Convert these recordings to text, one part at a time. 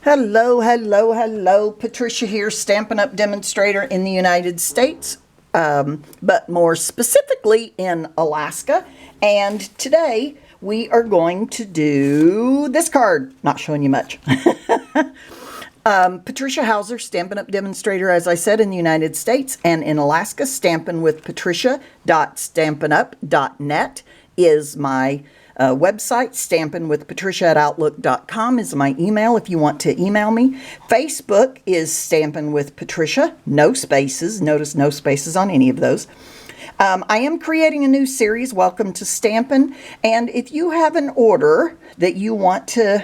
Hello, hello, hello. Patricia here, Stampin' Up! Demonstrator in the United States, but more specifically in Alaska. And today we are going to do this card. Not showing you much. Patricia Hauser, Stampin' Up! Demonstrator, as I said, in the United States, and in Alaska, Stampin' with Patricia.stampinup.net is my website. Stampinwithpatricia@outlook.com is my email if you want to email me. Facebook is Stampin' with Patricia, no spaces. Notice no spaces on any of those. I am creating a new series, Welcome to Stampin', and if you have an order that you want to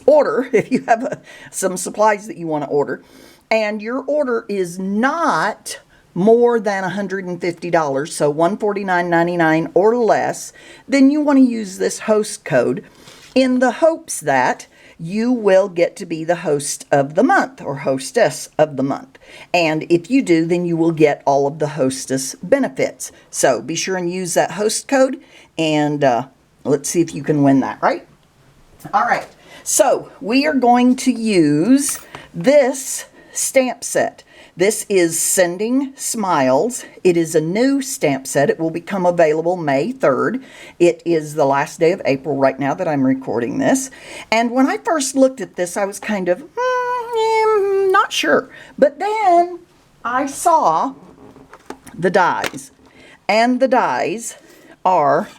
order, if you have some supplies that you want to order, and your order is not more than $150, so $149.99 or less, then you want to use this host code in the hopes that you will get to be the host of the month or hostess of the month. And if you do, then you will get all of the hostess benefits. So be sure and use that host code, and let's see if you can win that, right? All right, so we are going to use this stamp set. This is Sending Smiles. It is a new stamp set. It will become available May 3rd. It is the last day of April right now that I'm recording this. And when I first looked at this, I was kind of, not sure. But then I saw the dies. And the dies are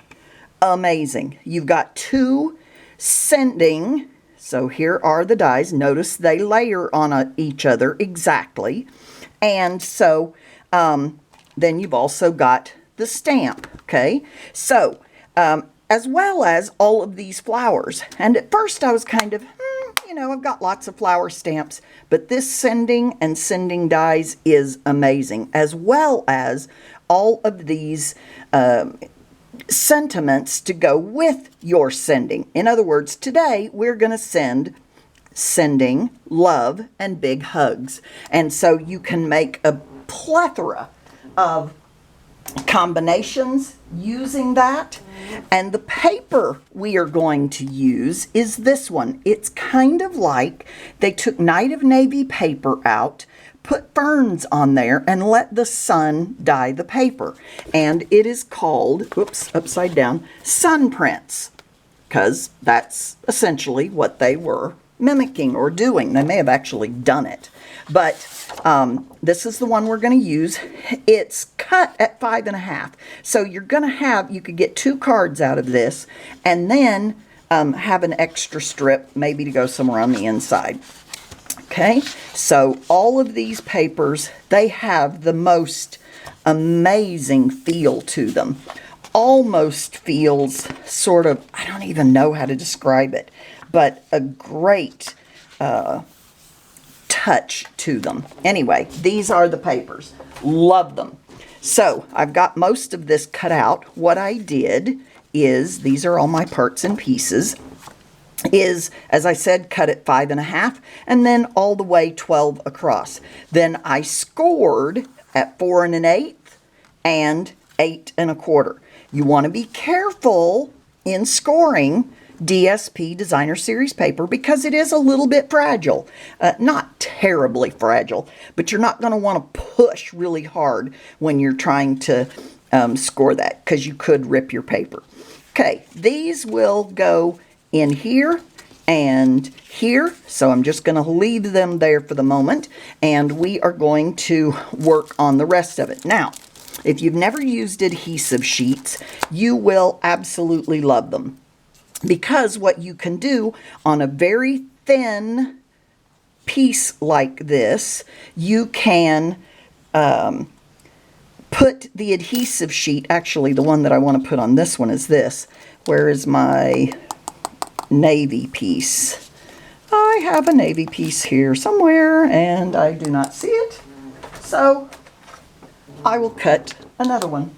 amazing. You've got two sending. So here are the dies. Notice they layer on each other exactly. And so then you've also got the stamp, okay? So as well as all of these flowers. And at first I was kind of, I've got lots of flower stamps, but this sending and sending dies is amazing, as well as all of these sentiments to go with your sending. In other words, today we're going to sending love and big hugs. And so you can make a plethora of combinations using that. And the paper we are going to use is this one. It's kind of like they took Night of Navy paper out, put ferns on there, and let the sun dye the paper. And it is called, oops, upside down, sun prints, because that's essentially what they were mimicking or doing. They may have actually done it. But this is the one we're going to use. It's cut at 5.5. So you're going to have, you could get 2 cards out of this, and then have an extra strip maybe to go somewhere on the inside. Okay, so all of these papers, they have the most amazing feel to them. Almost feels sort of, I don't even know how to describe it, but a great touch to them. Anyway, these are the papers. Love them. So I've got most of this cut out. What I did is, these are all my parts and pieces, is, as I said, cut at 5.5 and then all the way 12 across. Then I scored at 4 1/8 and 8 1/4. You want to be careful in scoring DSP Designer Series paper because it is a little bit fragile. Not terribly fragile, but you're not going to want to push really hard when you're trying to score that, because you could rip your paper. Okay, these will go in here and here, so I'm just going to leave them there for the moment, and we are going to work on the rest of it. Now, if you've never used adhesive sheets, you will absolutely love them, because what you can do on a very thin piece like this, you can put the adhesive sheet, actually the one that I want to put on this one is this. Where is my navy piece? I have a navy piece here somewhere and I do not see it, so I will cut another one.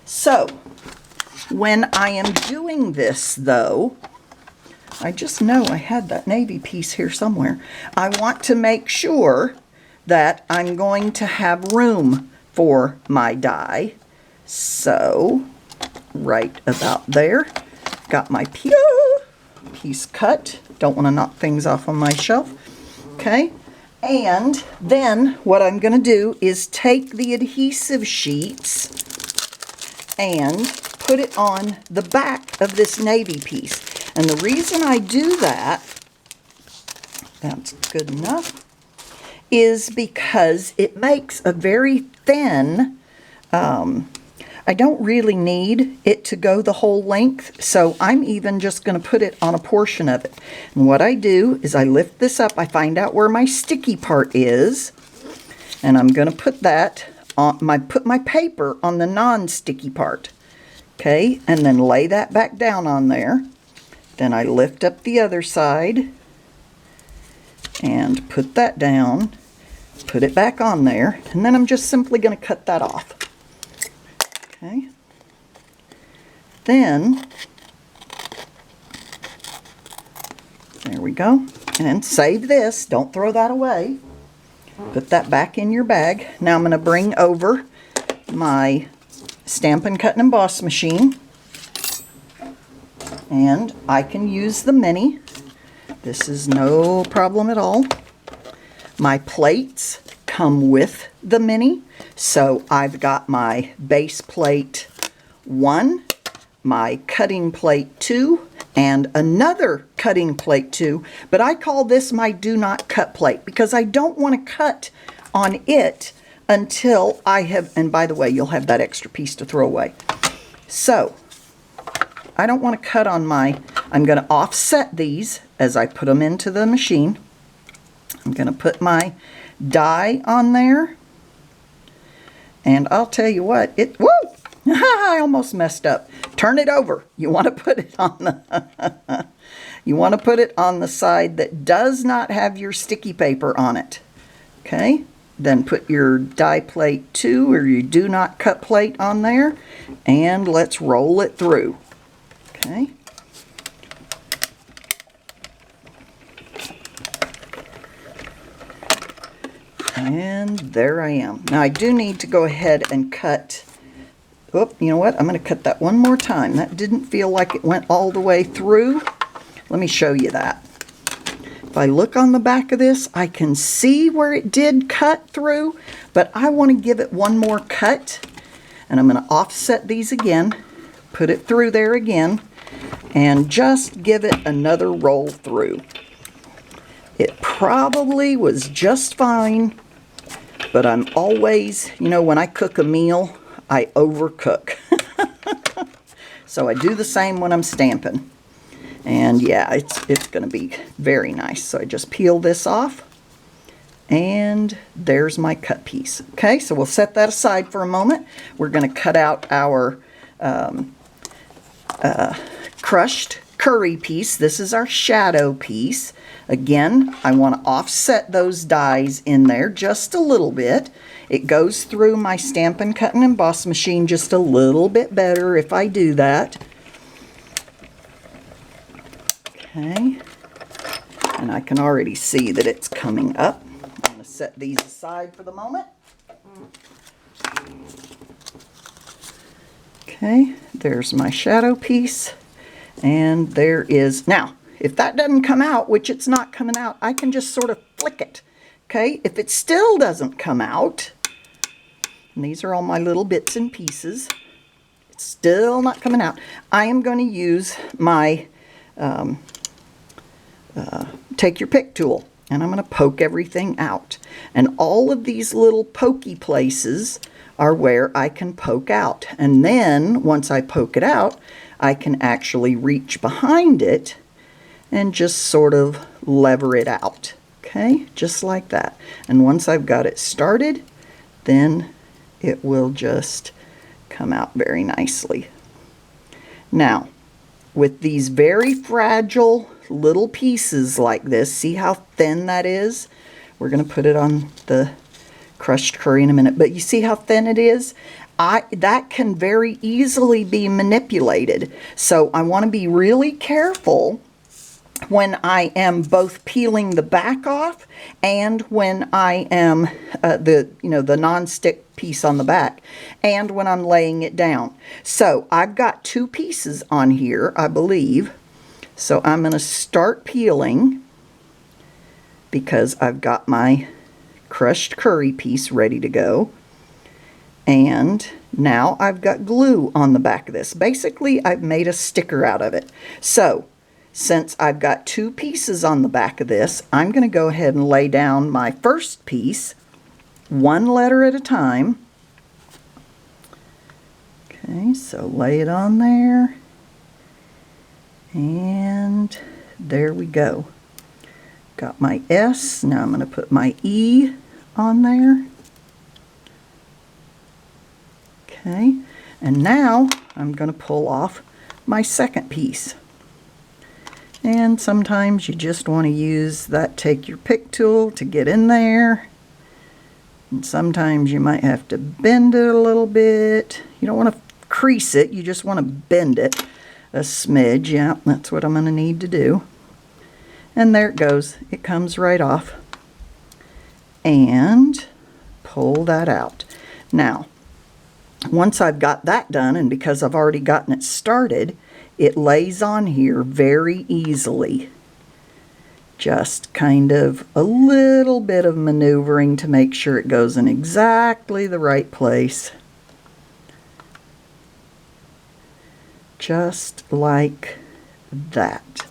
So when I am doing this, though, I just know I had that navy piece here somewhere. I want to make sure that I'm going to have room for my die. So right about there, got my piece piece cut. Don't want to knock things off on my shelf. Okay, and then what I'm going to do is take the adhesive sheets and put it on the back of this navy piece. And the reason I do that, that's good enough, is because it makes a very thin, I don't really need it to go the whole length, so I'm even just going to put it on a portion of it. And what I do is I lift this up, I find out where my sticky part is, and I'm going to put that on put my paper on the non-sticky part. Okay, and then lay that back down on there. Then I lift up the other side and put that down, put it back on there, and then I'm just simply going to cut that off. Okay. Then, there we go. And save this. Don't throw that away. Put that back in your bag. Now I'm going to bring over my Stampin' Cut and Emboss machine. And I can use the mini. This is no problem at all. My plates come with the mini. So I've got my base plate 1, my cutting plate 2, and another cutting plate 2, but I call this my do not cut plate because I don't want to cut on it until I have, and by the way, you'll have that extra piece to throw away. So I don't want to cut on my, I'm going to offset these as I put them into the machine. I'm going to put my die on there. And I'll tell you what, whoa! I almost messed up. Turn it over. You want to put it on the, you want to put it on the side that does not have your sticky paper on it. Okay? Then put your die plate 2 or your do not cut plate on there, and let's roll it through. Okay? And there I am. Now I do need to go ahead and cut. Oh, you know what? I'm going to cut that one more time. That didn't feel like it went all the way through. Let me show you that. If I look on the back of this, I can see where it did cut through, but I want to give it one more cut. And I'm going to offset these again, put it through there again, and just give it another roll through. It probably was just fine. But I'm always, you know, when I cook a meal, I overcook. So I do the same when I'm stamping. And yeah, it's going to be very nice. So I just peel this off. And there's my cut piece. Okay, so we'll set that aside for a moment. We're going to cut out our crushed curry piece. This is our shadow piece. Again, I want to offset those dies in there just a little bit. It goes through my Stampin' Cut and Emboss machine just a little bit better if I do that. Okay. And I can already see that it's coming up. I'm going to set these aside for the moment. Okay, there's my shadow piece. And there is, now, if that doesn't come out, which it's not coming out, I can just sort of flick it. Okay, if it still doesn't come out, and these are all my little bits and pieces, it's still not coming out, I am going to use my take your pick tool, and I'm going to poke everything out. And all of these little pokey places are where I can poke out. And then, once I poke it out, I can actually reach behind it and just sort of lever it out. Okay, just like that. And once I've got it started, then it will just come out very nicely. Now, with these very fragile little pieces like this, see how thin that is? We're going to put it on the crushed curry in a minute, but you see how thin it is? That can very easily be manipulated. So I want to be really careful when I am both peeling the back off and when I am the non-stick piece on the back and when I'm laying it down. So I've got two pieces on here, I believe. So I'm going to start peeling because I've got my crushed curry piece ready to go. And now I've got glue on the back of this. Basically, I've made a sticker out of it. So, since I've got 2 pieces on the back of this, I'm going to go ahead and lay down my first piece, 1 letter at a time. Okay, so lay it on there. And there we go. Got my S. Now I'm going to put my E on there. Okay, and now I'm going to pull off my second piece. And sometimes you just want to use that take your pick tool to get in there. And sometimes you might have to bend it a little bit. You don't want to crease it, you just want to bend it a smidge. Yeah, that's what I'm going to need to do. And there it goes. It comes right off. And pull that out. Now, once I've got that done, and because I've already gotten it started, it lays on here very easily. Just kind of a little bit of maneuvering to make sure it goes in exactly the right place. Just like that.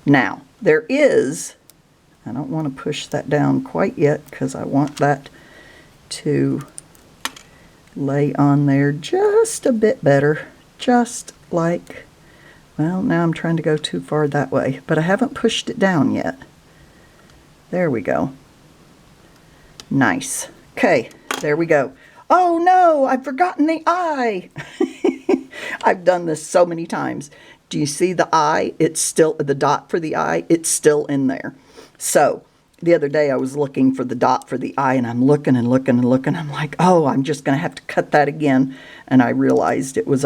Now, there is, I don't want to push that down quite yet because I want that to lay on there just a bit better, just like, well, now I'm trying to go too far that way, but I haven't pushed it down yet. There we go. Nice. Okay, there we go. Oh no, I've forgotten the eye. I've done this so many times. Do you see the eye? It's still, the dot for the eye, it's still in there. So, the other day I was looking for the dot for the eye, and I'm looking and looking and looking. I'm like, oh, I'm just going to have to cut that again. And I realized it was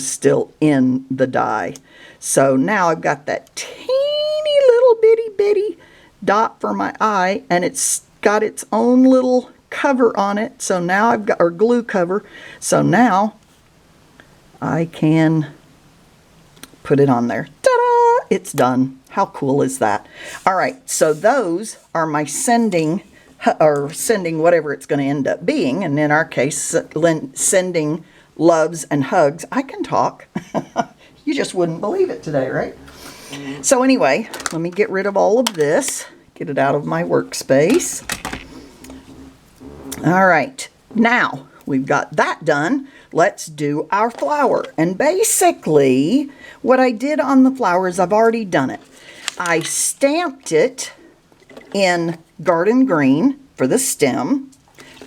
still in the die. So now I've got that teeny little bitty dot for my eye, and it's got its own little cover on it. So now I've got, or glue cover. So now I can put it on there. Ta-da! It's done. How cool is that? All right, so those are my sending whatever it's going to end up being, and in our case, sending loves and hugs. I can talk. You just wouldn't believe it today, right? So anyway, let me get rid of all of this, get it out of my workspace. All right, now we've got that done. Let's do our flower. And basically, what I did on the flower is I've already done it. I stamped it in garden green for the stem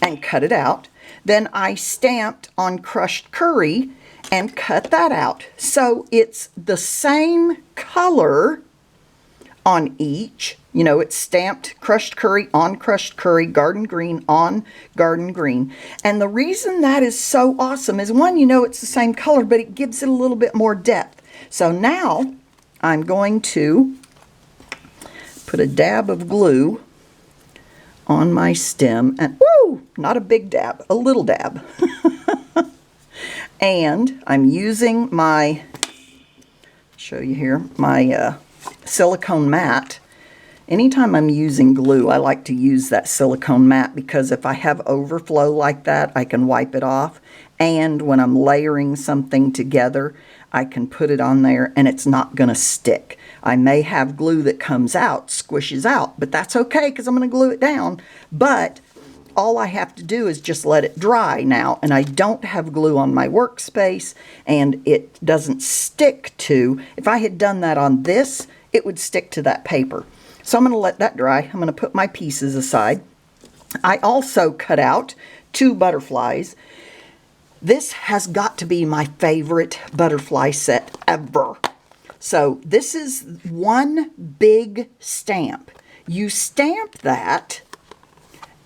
and cut it out. Then I stamped on crushed curry and cut that out. So it's the same color on each. You know, it's stamped crushed curry on crushed curry, garden green on garden green. And the reason that is so awesome is, one, you know it's the same color, but it gives it a little bit more depth. So now I'm going to put a dab of glue on my stem, and woo, not a big dab, a little dab. And I'm using my, show you here, my silicone mat. Anytime I'm using glue, I like to use that silicone mat because if I have overflow like that, I can wipe it off. And when I'm layering something together, I can put it on there and it's not going to stick. I may have glue that comes out, squishes out, but that's okay because I'm going to glue it down. But all I have to do is just let it dry now, and I don't have glue on my workspace, and it doesn't stick to, if I had done that on this, it would stick to that paper. So I'm going to let that dry. I'm going to put my pieces aside. I also cut out 2 butterflies. This has got to be my favorite butterfly set ever. So this is one big stamp. You stamp that,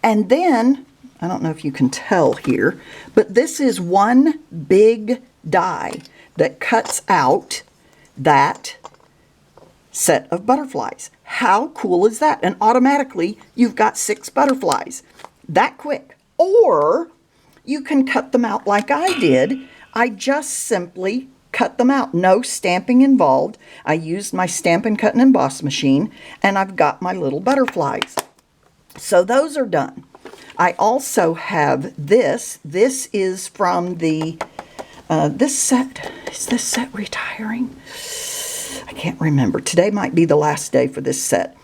and then, I don't know if you can tell here, but this is one big die that cuts out that set of butterflies. How cool is that? And automatically, you've got 6 butterflies. That quick. Or you can cut them out like I did. I just simply cut them out. No stamping involved. I used my Stampin' Cut and Emboss machine, and I've got my little butterflies. So those are done. I also have this. This is from the, this set. Is this set retiring? I can't remember. Today might be the last day for this set.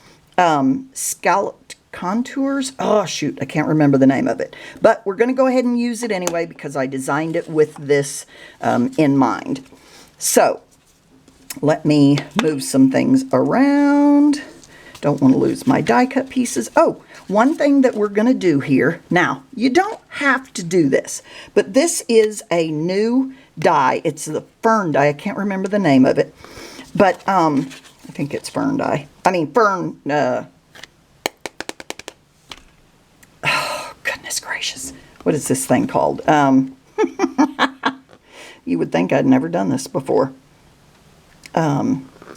Scalloped Contours. Oh, shoot. I can't remember the name of it. But we're going to go ahead and use it anyway because I designed it with this in mind. So, let me move some things around. Don't want to lose my die cut pieces. Oh, one thing that we're going to do here. Now, you don't have to do this, but this is a new die. It's the fern die. I can't remember the name of it, but I think it's fern die. I mean, fern, oh, goodness gracious. What is this thing called? You would think I'd never done this before.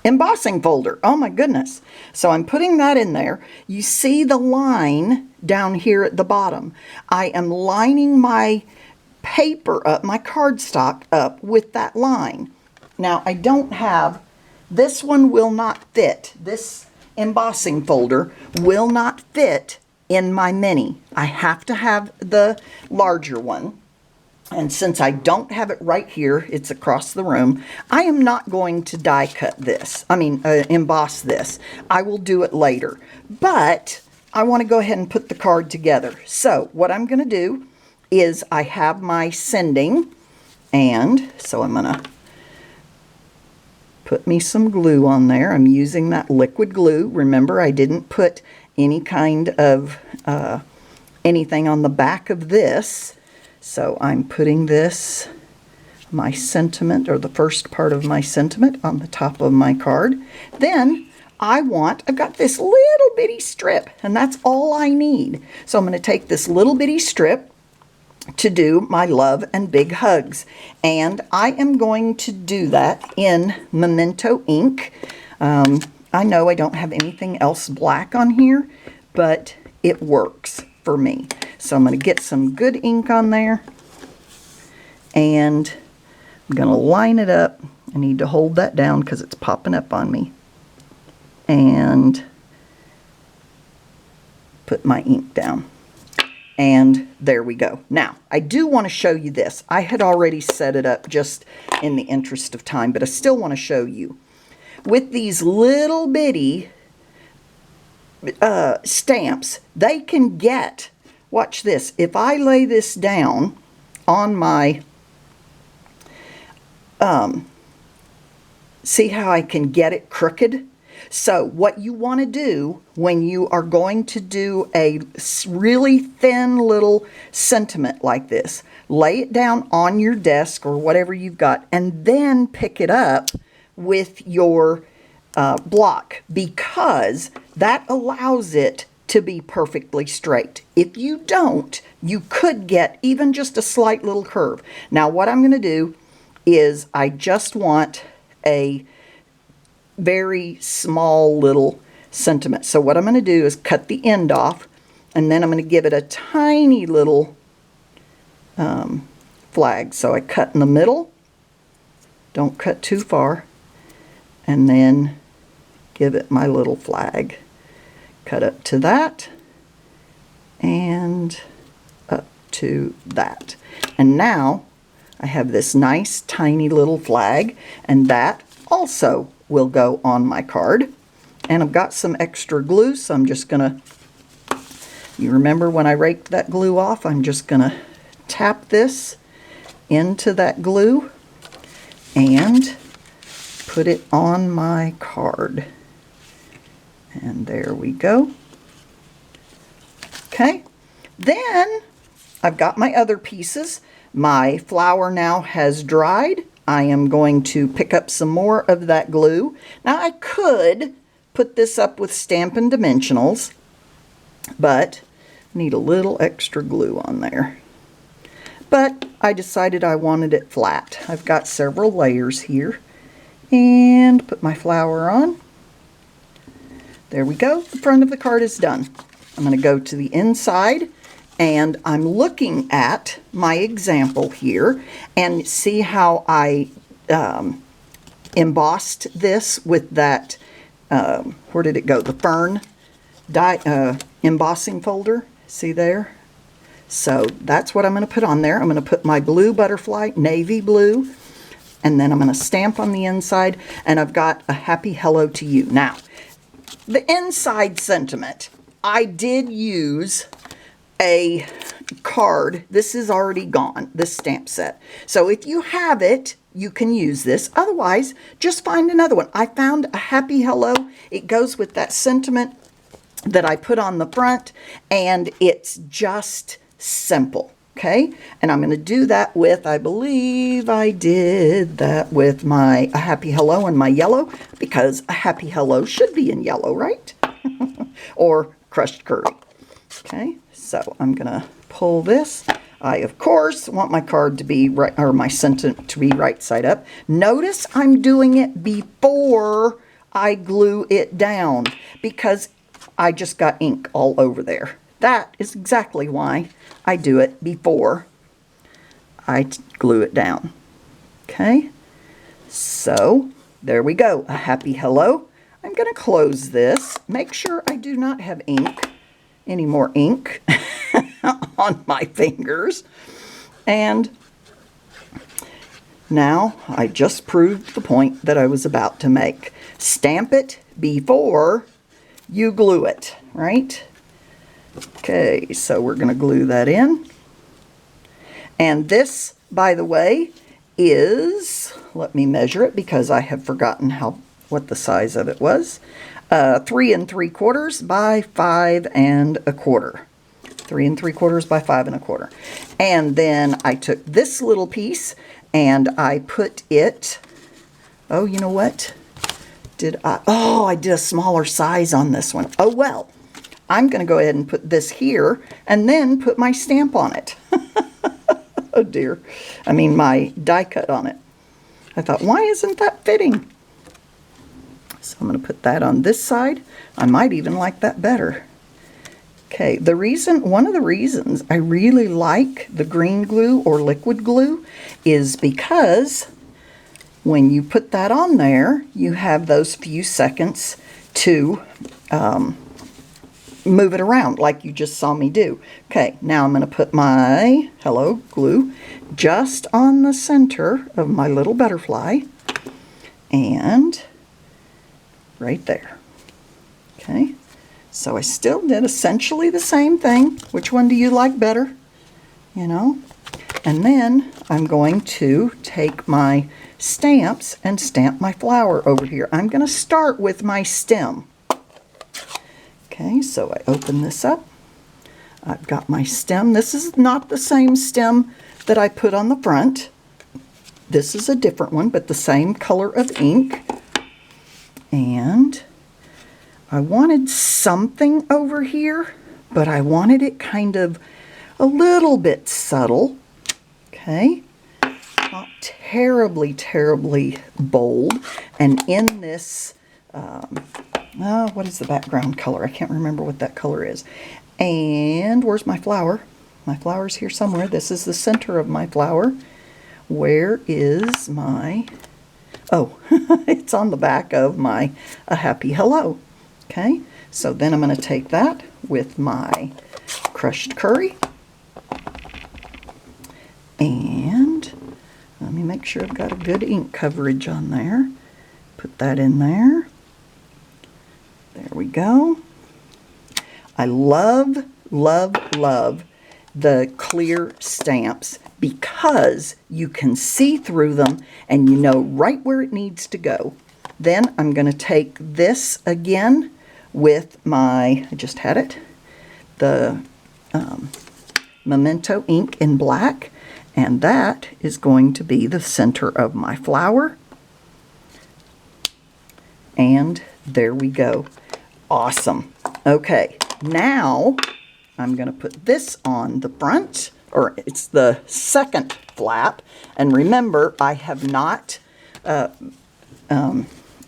Embossing folder. Oh my goodness. So I'm putting that in there. You see the line down here at the bottom. I am lining my paper up, my cardstock up with that line. Now I don't have, this one will not fit. This embossing folder will not fit in my mini. I have to have the larger one. And since I don't have it right here, it's across the room, I am not going to die cut this. Emboss this. I will do it later. But I want to go ahead and put the card together. So what I'm going to do is I have my sending, and so I'm going to put me some glue on there. I'm using that liquid glue. Remember, I didn't put any kind of anything on the back of this. So I'm putting this, my sentiment, or the first part of my sentiment, on the top of my card. Then I've got this little bitty strip, and that's all I need. So I'm going to take this little bitty strip to do my love and big hugs. And I am going to do that in Memento ink. I know I don't have anything else black on here, but it works for me. So I'm going to get some good ink on there, and I'm going to line it up. I need to hold that down because it's popping up on me. And put my ink down. And there we go. Now, I do want to show you this. I had already set it up just in the interest of time, but I still want to show you. With these little bitty stamps, they can get, watch this, if I lay this down on my, see how I can get it crooked? So what you want to do when you are going to do a really thin little sentiment like this, lay it down on your desk or whatever you've got, and then pick it up with your block, because that allows it to be perfectly straight. If you don't, you could get even just a slight little curve. Now what I'm going to do is I just want a very small little sentiment. So what I'm going to do is cut the end off, and then I'm going to give it a tiny little flag. So I cut in the middle, don't cut too far, and then give it my little flag. Cut up to that, and up to that. And now I have this nice tiny little flag, and that also will go on my card. And I've got some extra glue, so I'm just gonna, you remember when I raked that glue off, I'm just gonna tap this into that glue and put it on my card. And there we go. Okay, then I've got my other pieces. My flower now has dried. I am going to pick up some more of that glue. Now I could put this up with Stampin' Dimensionals, but I need a little extra glue on there. But I decided I wanted it flat. I've got several layers here, and put my flower on. There we go. The front of the card is done. I'm going to go to the inside, and I'm looking at my example here, and see how I embossed this with that, where did it go? The fern embossing folder. See there? So that's what I'm going to put on there. I'm going to put my blue butterfly, navy blue, and then I'm going to stamp on the inside, and I've got a happy hello to you. Now, the inside sentiment, I did use a card. This is already gone, this stamp set. So if you have it, you can use this. Otherwise, just find another one. I found a happy hello. It goes with that sentiment that I put on the front, and it's just simple. Okay, and I'm going to do that with, I believe I did that with my a happy hello and my yellow, because a happy hello should be in yellow, right? Or crushed curry. Okay, so I'm going to pull this. I, of course, want my card to be right, or my sentiment to be right side up. Notice I'm doing it before I glue it down, because I just got ink all over there. That is exactly why I do it before I glue it down. Okay, so there we go, a happy hello. I'm going to close this, make sure I do not have ink, any more ink on my fingers. And now I just proved the point that I was about to make. Stamp it before you glue it, right? Okay, so we're going to glue that in. And this, by the way, is, let me measure it because I have forgotten what the size of it was. 3 3/4 by 5 1/4. 3 3/4 by 5 1/4. And then I took this little piece and I put it, oh, you know what? I did a smaller size on this one. Oh, well. I'm going to go ahead and put this here and then put my stamp on it. Oh dear. I mean my die cut on it. I thought, why isn't that fitting? So I'm going to put that on this side. I might even like that better. Okay, one of the reasons I really like the green glue or liquid glue is because when you put that on there, you have those few seconds to move it around like you just saw me do. Okay, now I'm going to put my hello glue just on the center of my little butterfly and right there. Okay, so I still did essentially the same thing. Which one do you like better? You know? And then I'm going to take my stamps and stamp my flower over here. I'm going to start with my stem. Okay, so I open this up. I've got my stem. This is not the same stem that I put on the front. This is a different one, but the same color of ink. And I wanted something over here, but I wanted it kind of a little bit subtle. Okay, not terribly, terribly bold. And in this, what is the background color? I can't remember what that color is. And where's my flower? My flower's here somewhere. This is the center of my flower. Where is my... Oh, it's on the back of my a happy hello. Okay, so then I'm going to take that with my crushed curry. And let me make sure I've got a good ink coverage on there. Put that in there. There we go. I love, love, love the clear stamps because you can see through them and you know right where it needs to go. Then I'm going to take this again with my, I just had it, the Memento ink in black, and that is going to be the center of my flower. And there we go. Awesome. Okay, now I'm going to put this on the front, or it's the second flap. And remember, I have not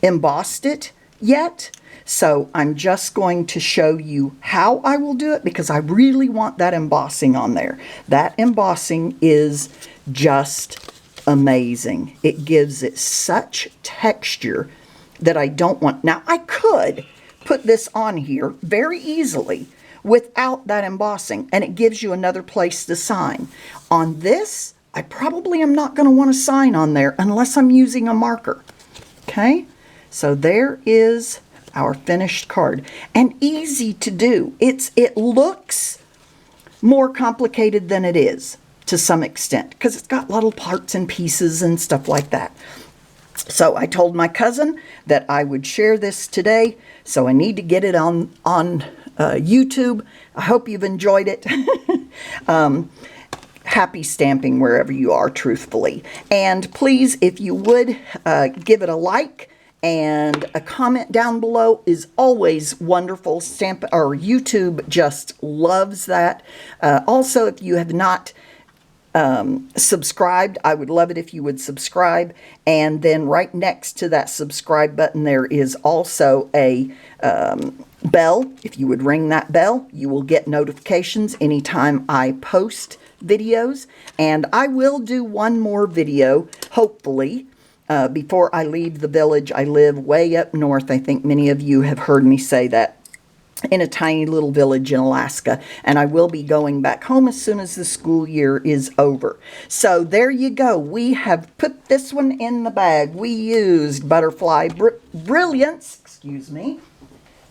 embossed it yet. So I'm just going to show you how I will do it because I really want that embossing on there. That embossing is just amazing. It gives it such texture that I don't want. Now, I could put this on here very easily without that embossing, and it gives you another place to sign. On this, I probably am not going to want to sign on there unless I'm using a marker. Okay, so there is our finished card, and easy to do. It looks more complicated than it is to some extent because it's got little parts and pieces and stuff like that. So I told my cousin that I would share this today, so I need to get it on YouTube. I hope you've enjoyed it. Happy stamping wherever you are, truthfully. And please, if you would, give it a like and a comment down below is always wonderful. YouTube just loves that. Also, if you have not subscribed, I would love it if you would subscribe. And then right next to that subscribe button, there is also a bell. If you would ring that bell, you will get notifications anytime I post videos. And I will do one more video, hopefully, before I leave the village. I live way up north. I think many of you have heard me say that, in a tiny little village in Alaska, and I will be going back home as soon as the school year is over. So there you go. We have put this one in the bag. We used Butterfly Brilliance, excuse me,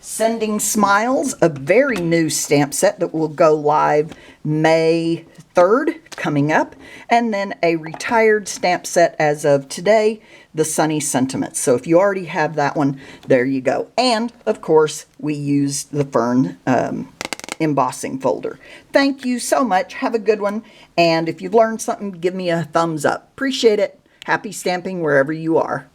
Sending Smiles, a very new stamp set that will go live May 3rd, coming up, and then a retired stamp set as of today, the Sunny Sentiments. So if you already have that one, there you go. And of course, we used the Fern embossing folder. Thank you so much. Have a good one. And if you've learned something, give me a thumbs up. Appreciate it. Happy stamping wherever you are.